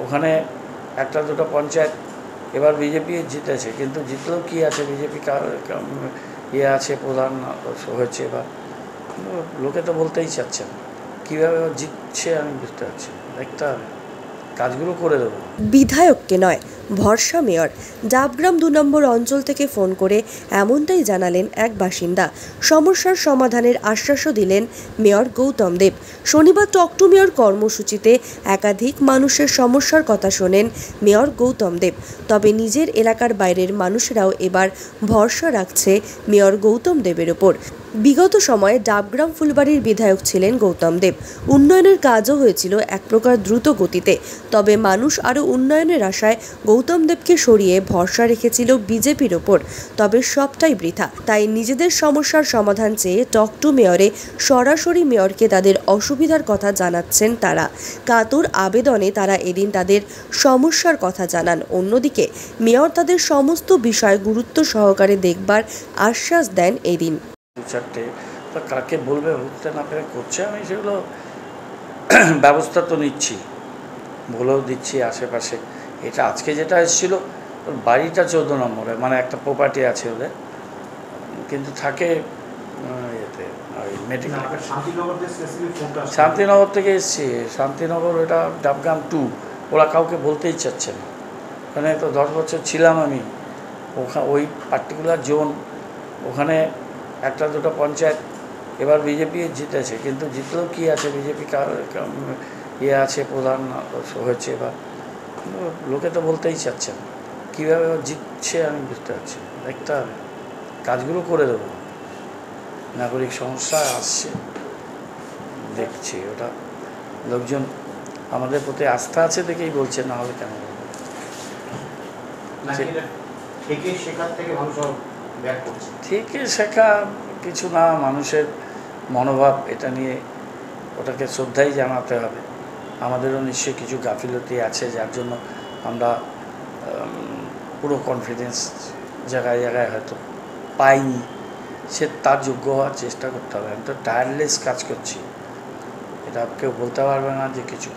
ওখানে একটা দুটো পঞ্চায়েত এবার বিজেপি জিতেছে, কিন্তু জিতলেও কী আছে, বিজেপি ইয়ে আছে, প্রধান হয়েছে, বা লোকে তো বলতেই চাচ্ছে না কীভাবে জিতছে। আমি বুঝতে পারছি, দেখতে হবে, কাজগুলো করে দেবো। বিধায়ককে নয়, ভরসা মেয়র। ডাবগ্রাম ২ নম্বর অঞ্চল থেকে ফোন করে এমনটাই জানালেন এক বাসিন্দা। সমস্যার সমাধানের আশ্বাসও দিলেন মেয়র গৌতম দেব। শনিবার টক টু মেয়র কর্মসূচিতে একাধিক মানুষের সমস্যার কথা শোনেন মেয়র গৌতম দেব। তবে নিজের এলাকার বাইরের মানুষেরাও এবার ভরসা রাখছে মেয়র গৌতম দেবের ওপর। বিগত সময়ে ডাবগ্রাম ফুলবাড়ির বিধায়ক ছিলেন গৌতম দেব। উন্নয়নের কাজও হয়েছিল এক প্রকার দ্রুত গতিতে। তবে মানুষ আরও উন্নয়নের আশায় গৌতম দেবকে সরিয়ে ভরসা রেখেছিল বিজেপির ওপর। তবে সবটাই বৃথা। তাই নিজেদের সমস্যার সমাধান চেয়ে টক টু মেয়রে সরাসরি মেয়রকে তাদের অসুবিধার কথা জানাচ্ছেন তারা। কাতর আবেদনে তারা এদিন তাদের সমস্যার কথা জানান। অন্যদিকে মেয়র তাদের সমস্ত বিষয় গুরুত্ব সহকারে দেখবার আশ্বাস দেন এদিন। দু চারটে তো কাকে বলবে, বুঝতে না পেরে করছে, আমি সেগুলো ব্যবস্থা তো নিচ্ছি, বলেও দিচ্ছি আশেপাশে। এটা আজকে যেটা এসেছিল, ওর বাড়িটা 14 নম্বরে, মানে একটা প্রপার্টি আছে ওদের, কিন্তু থাকে ইয়েতে ওই মেডিকেল। শান্তিনগর থেকে এসছি, শান্তিনগর, ওটা ডাবগ্রাম 2। ওরা কাউকে বলতেই চাচ্ছে না। ওখানে তো 10 বছর ছিলাম আমি, ওই পার্টিকুলার জোন, ওখানে একটা দুটো পঞ্চায়েত এবার বিজেপি জিতেছে, কিন্তু জিতলেও কী আছে, বিজেপি ইয়ে আছে, প্রধান হয়েছে, বা লোকে তো বলতেই চাচ্ছে না কীভাবে জিতছে। আমি বুঝতে পারছি, দেখতে হবে, কাজগুলো করে দেবো। নাগরিক সমস্যা আসছে, দেখছি, ওটা লোকজন আমাদের প্রতি আস্থা আছে দেখেই বলছে, না হলে কেন বলবো। থেকে শেখা কিছু না, মানুষের মনোভাব, এটা নিয়ে ওটাকে শ্রদ্ধাই জানাতে হবে। আমাদেরও নিশ্চয়ই কিছু গাফিলতি আছে, যার জন্য আমরা পুরো কনফিডেন্স জায়গায় জায়গায় হয়তো পাইনি। সে তার যোগ্য হওয়ার চেষ্টা করতে হবে। আমি তো টায়ারলেস কাজ করছি, এটা কেউ বলতে পারবে না যে কিছু